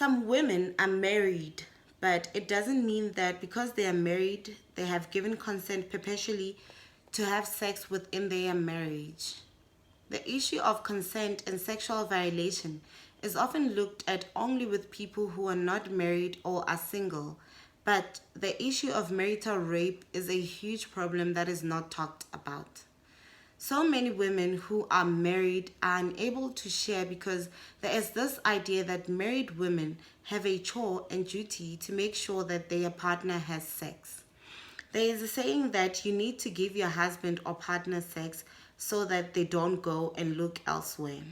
Some women are married, but it doesn't mean that because they are married, they have given consent perpetually to have sex within their marriage. The issue of consent and sexual violation is often looked at only with people who are not married or are single, but the issue of marital rape is a huge problem that is not talked about. So many women who are married are unable to share because there is this idea that married women have a chore and duty to make sure that their partner has sex. There is a saying that you need to give your husband or partner sex so that they don't go and look elsewhere.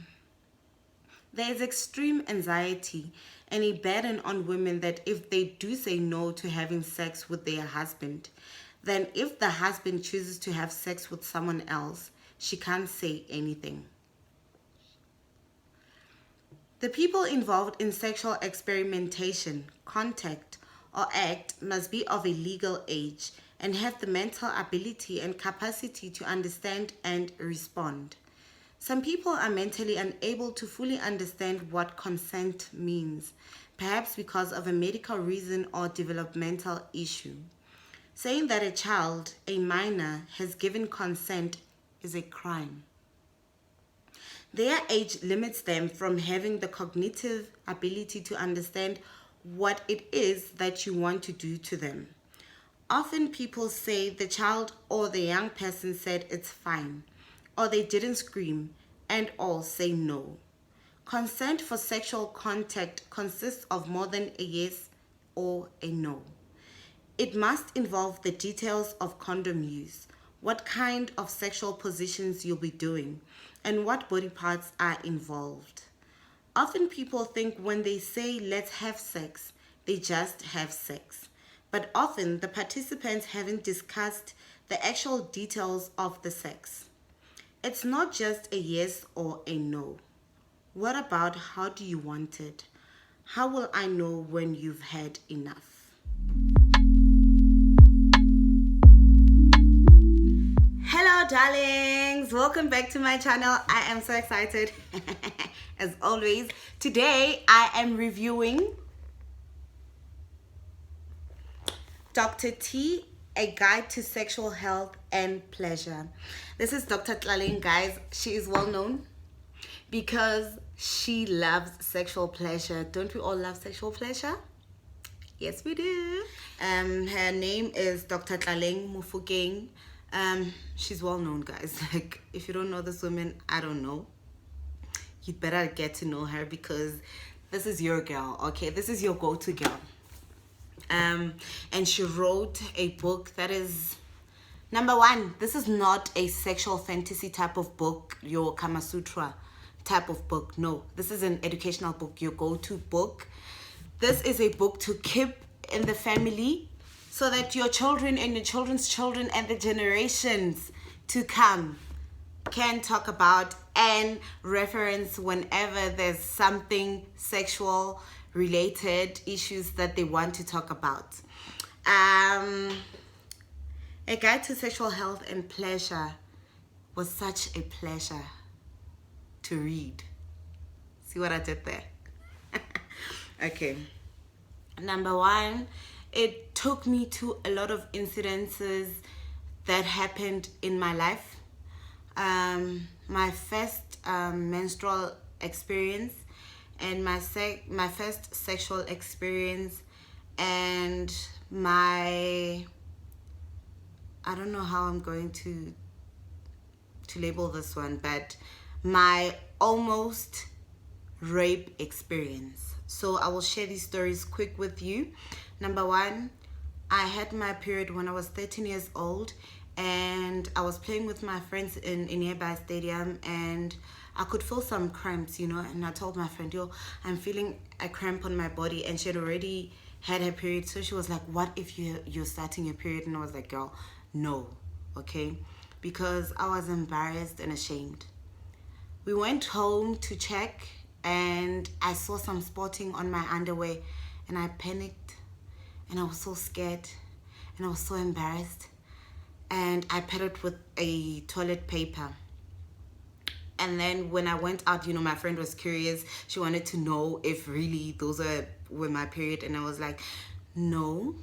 There is extreme anxiety and a burden on women that if they do say no to having sex with their husband, then if the husband chooses to have sex with someone else, she can't say anything. The people involved in sexual experimentation, contact, or act must be of a legal age and have the mental ability and capacity to understand and respond. Some people are mentally unable to fully understand what consent means, perhaps because of a medical reason or developmental issue. Saying that a child, a minor, has given consent is a crime. Their age limits them from having the cognitive ability to understand what it is that you want to do to them. Often people say the child or the young person said it's fine, or they didn't scream, and all say no. Consent for sexual contact consists of more than a yes or a no. It must involve the details of condom use, what kind of sexual positions you'll be doing, and what body parts are involved. Often people think when they say let's have sex, they just have sex. But often the participants haven't discussed the actual details of the sex. It's not just a yes or a no. What about how do you want it? How will I know when you've had enough? Hello darlings, welcome back to my channel. I am so excited as always. Today I am reviewing DrT, A Guide to Sexual Health and Pleasure. This is Dr. Tlaleng, guys. She is well known because she loves sexual pleasure. Don't we all love sexual pleasure? Yes, we do. Her name is Dr. Tlaleng Mofokeng. She's well known, guys. Like, if you don't know this woman, I don't know. You'd better get to know her because this is your girl, okay? This is your go-to girl. And she wrote a book that is, number one, this is not a sexual fantasy type of book, your Kama Sutra type of book. No, this is an educational book, your go-to book. This is a book to keep in the family so that your children and your children's children and the generations to come can talk about and reference whenever there's something sexual related issues that they want to talk about. A Guide to Sexual Health and Pleasure was such a pleasure to read. See what I did there? Okay. Number one, it took me to a lot of incidences that happened in my life. My first menstrual experience and my first sexual experience and I don't know how I'm going to label this one, but my almost rape experience. So I will share these stories quick with you. Number one, I had my period when I was 13 years old and I was playing with my friends in a nearby stadium and I could feel some cramps, you know, and I told my friend, yo, I'm feeling a cramp on my body, and she had already had her period. So she was like, what if you're starting your period? And I was like, girl, no, okay? Because I was embarrassed and ashamed. We went home to check and I saw some spotting on my underwear and I panicked and I was so scared and I was so embarrassed and I padded with a toilet paper And then when I went out, you know, my friend was curious. She wanted to know if really those were my period. And I was like, no,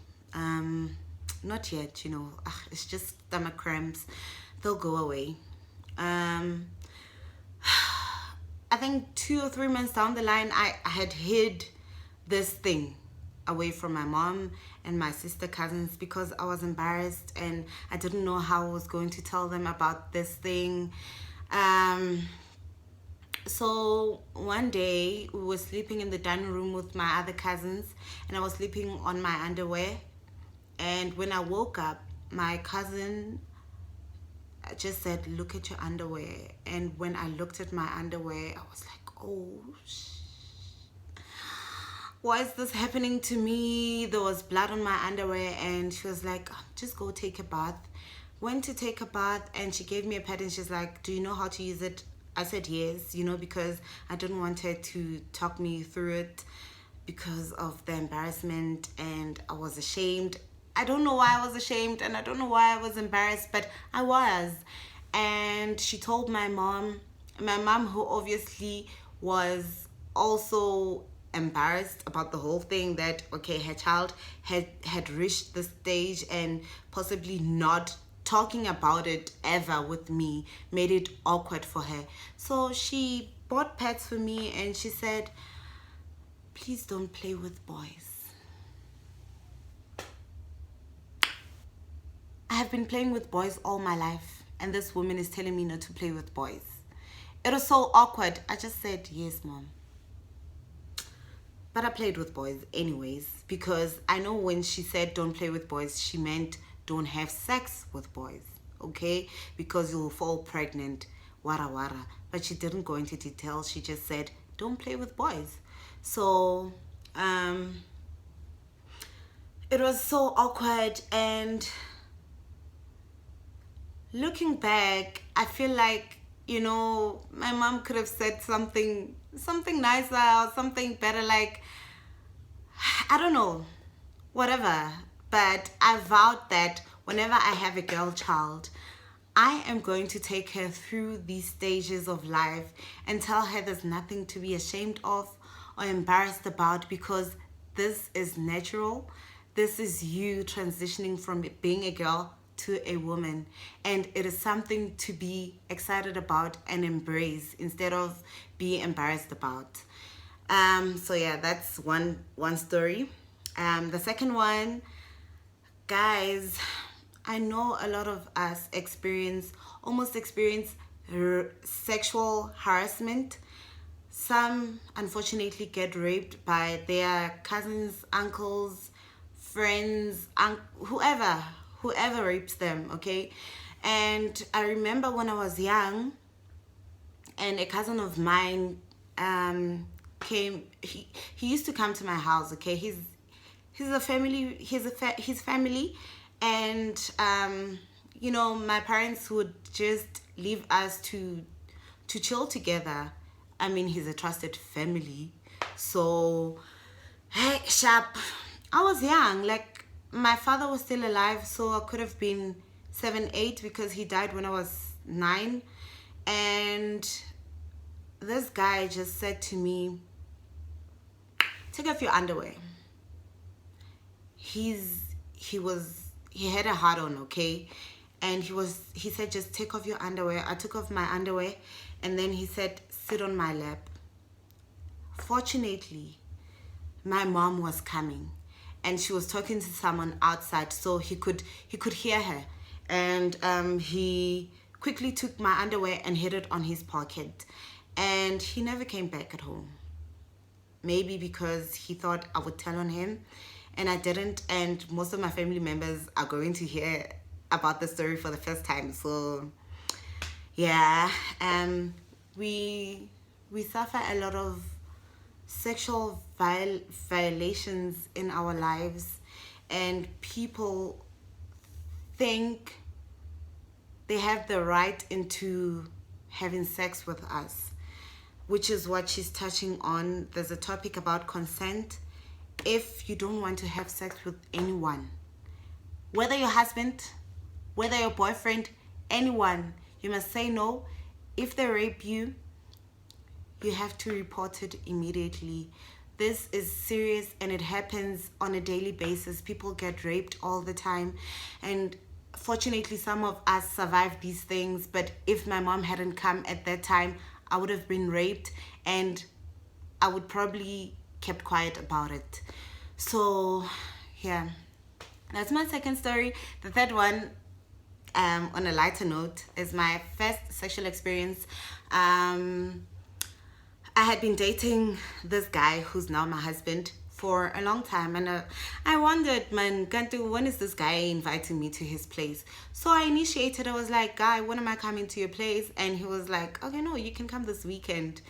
not yet, you know. It's just stomach cramps. They'll go away. I think 2 or 3 months down the line, I had hid this thing away from my mom and my sister cousins because I was embarrassed and I didn't know how I was going to tell them about this thing. So one day we were sleeping in the dining room with my other cousins and I was sleeping on my underwear, and when I woke up, my cousin just said, look at your underwear. And when I looked at my underwear, I was like, oh why is this happening to me? There was blood on my underwear. And she was like, just go take a bath. Went to take a bath and she gave me a pad and she's like, do you know how to use it? I said yes, you know, because I didn't want her to talk me through it because of the embarrassment, and I was ashamed. I don't know why I was ashamed and I don't know why I was embarrassed, but I was. And she told my mom, who obviously was also embarrassed about the whole thing, that okay, her child had reached the stage, and possibly not talking about it ever with me made it awkward for her. So she bought pads for me and she said, please don't play with boys. I have been playing with boys all my life, and this woman is telling me not to play with boys. It was so awkward. I just said, yes, mom. But I played with boys anyways, because I know when she said don't play with boys, she meant don't have sex with boys, okay? Because you'll fall pregnant, wara wara. But she didn't go into detail. She just said don't play with boys. So it was so awkward, and looking back, I feel like, you know, my mom could have said something nicer or something better, like, I don't know, whatever. But I vowed that whenever I have a girl child, I am going to take her through these stages of life and tell her there's nothing to be ashamed of or embarrassed about, because this is natural. This is you transitioning from being a girl to a woman, and it is something to be excited about and embrace instead of be embarrassed about. So yeah, that's one story. The second one, guys, I know a lot of us almost experience sexual harassment. Some unfortunately get raped by their cousins, uncles, friends, whoever rapes them, okay? And I remember when I was young, and a cousin of mine came. He used to come to my house, okay? His family, and you know, my parents would just leave us to chill together. I mean, he's a trusted family, so hey, sharp. I was young, like my father was still alive, so I could have been 7, 8, because he died when I was 9. And this guy just said to me, take off your underwear. He had a hard on, okay? And he said, just take off your underwear. I took off my underwear, and then he said, sit on my lap. Fortunately, my mom was coming, and she was talking to someone outside, so he could hear her. And he quickly took my underwear and hid it on his pocket, and he never came back at home. Maybe because he thought I would tell on him, and I didn't. And most of my family members are going to hear about the story for the first time. So yeah, we suffer a lot of sexual violations in our lives, and people think they have the right into having sex with us, which is what she's touching on. There's a topic about consent. If you don't want to have sex with anyone, whether your husband, whether your boyfriend, anyone, you must say no. if they rape you, you have to report it immediately. This is serious and it happens on a daily basis. People get raped all the time, and fortunately some of us survive these things. But if my mom hadn't come at that time, I would have been raped, and I would probably kept quiet about it. So yeah, that's my second story. The third one, on a lighter note, is my first sexual experience. I had been dating this guy who's now my husband for a long time, and I wondered, man, Kantu, when is this guy inviting me to his place? So I initiated. I was like, guy, when am I coming to your place? And he was like, okay, no, you can come this weekend.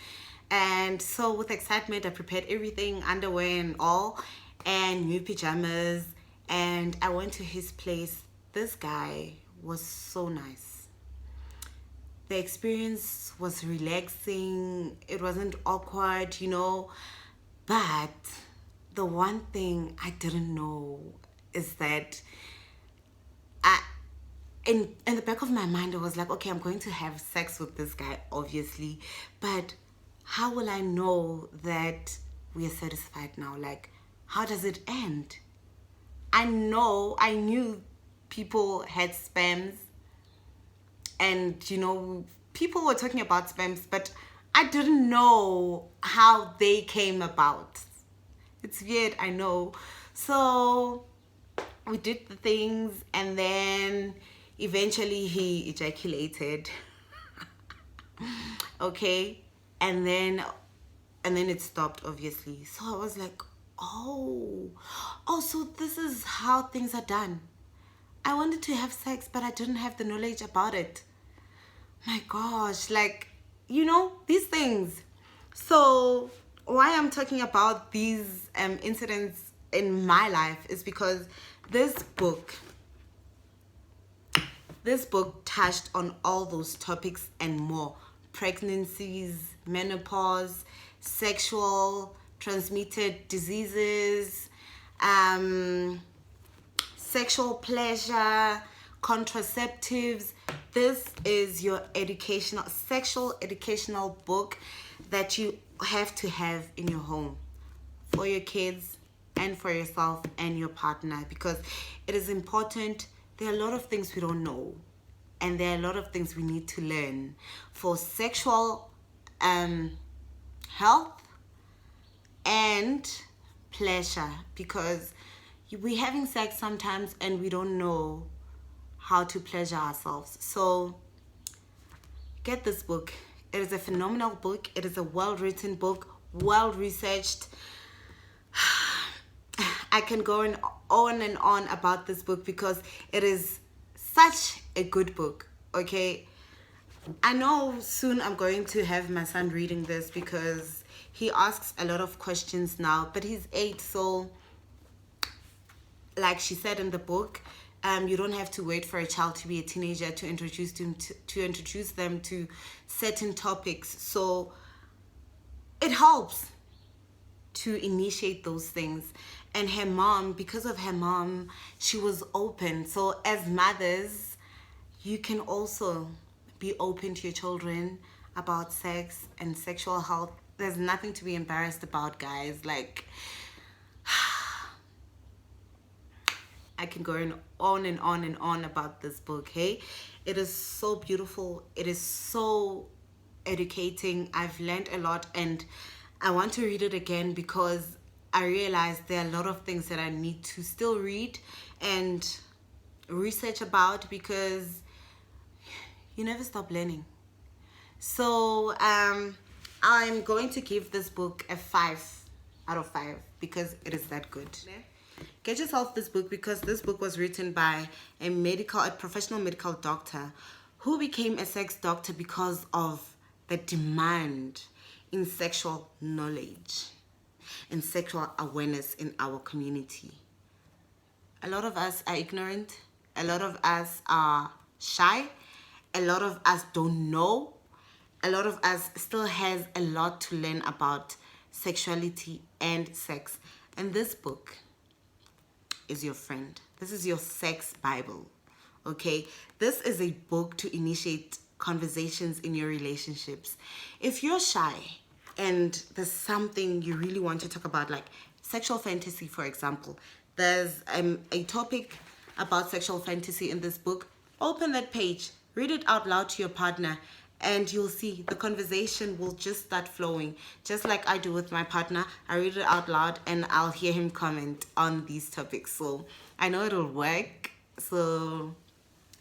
And so with excitement, I prepared everything, underwear and all, and new pajamas, and I went to his place. This guy was so nice. The experience was relaxing. It wasn't awkward, you know. But the one thing I didn't know is that in the back of my mind, I was like, okay, I'm going to have sex with this guy, obviously. But how will I know that we are satisfied now? Like, how does it end? I knew people had spams, and you know, people were talking about spams, but I didn't know how they came about. It's weird, I know. So we did the things, and then eventually he ejaculated. Okay, and then it stopped, obviously. So I was like, oh, so this is how things are done. I wanted to have sex, but I didn't have the knowledge about it. My gosh, like, you know, these things. So why I'm talking about these incidents in my life is because this book touched on all those topics and more: pregnancies, menopause, sexual transmitted diseases, sexual pleasure, contraceptives. This is your sexual educational book that you have to have in your home for your kids and for yourself and your partner, because it is important. There are a lot of things we don't know, and there are a lot of things we need to learn for sexual health and pleasure, because we're having sex sometimes and we don't know how to pleasure ourselves. So get this book. It is a phenomenal book. It is a well-written book, well-researched. I can go on and on about this book because it is such a good book. Okay, I know soon I'm going to have my son reading this because he asks a lot of questions now, but he's 8, so like she said in the book, you don't have to wait for a child to be a teenager to introduce them to certain topics. So it helps to initiate those things. And her mom, because of her mom, she was open. So as mothers, you can also be open to your children about sex and sexual health. There's nothing to be embarrassed about, guys. Like, I can go on and on and on about this book, hey? It is so beautiful. It is so educating. I've learned a lot, and I want to read it again because I realized there are a lot of things that I need to still read and research about, because you never stop learning. So I'm going to give this book a 5 out of 5 because it is that good. Get yourself this book, because this book was written by a professional medical doctor who became a sex doctor because of the demand in sexual knowledge and sexual awareness in our community. A lot of us are ignorant. A lot of us are shy. A lot of us don't know. A lot of us still has a lot to learn about sexuality and sex. And this book is your friend. This is your sex Bible, okay? This is a book to initiate conversations in your relationships. If you're shy and there's something you really want to talk about, like sexual fantasy, for example, there's a topic about sexual fantasy in this book. Open that page, read it out loud to your partner, and you'll see the conversation will just start flowing, just like I do with my partner. I read it out loud and I'll hear him comment on these topics. So I know it'll work. So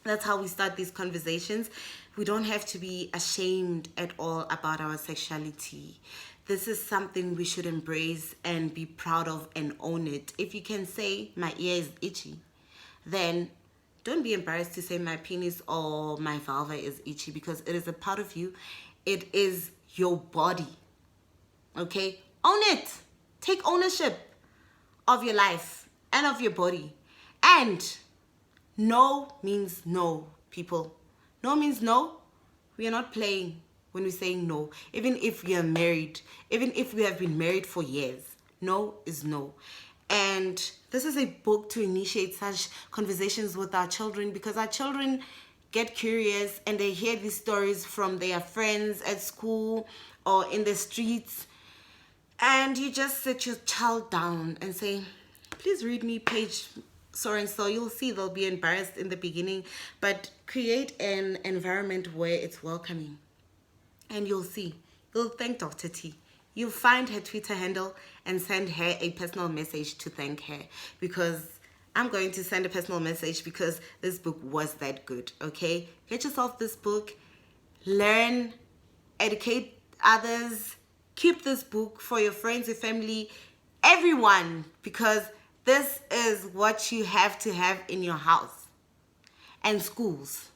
that's how we start these conversations. We don't have to be ashamed at all about our sexuality. This is something we should embrace and be proud of and own it. If you can say my ear is itchy, then don't be embarrassed to say my penis or my vulva is itchy, because it is a part of you. It is your body. Okay? Own it. Take ownership of your life and of your body. And no means no, people. No means no. We are not playing when we're saying no. Even if we are married, even if we have been married for years, no is no. And this is a book to initiate such conversations with our children, because our children get curious and they hear these stories from their friends at school or in the streets. And you just sit your child down and say, please read me page so and so. You'll see they'll be embarrassed in the beginning, but create an environment where it's welcoming. And you'll see. You'll thank Dr. T. You'll find her Twitter handle and send her a personal message to thank her, because I'm going to send a personal message because this book was that good, okay? Get yourself this book, learn, educate others, keep this book for your friends, your family, everyone, because this is what you have to have in your house and schools.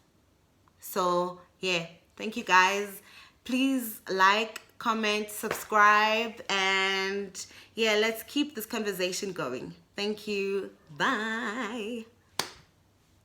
So, yeah, thank you guys. Please like, comment, subscribe, and yeah, let's keep this conversation going. Thank you. Bye.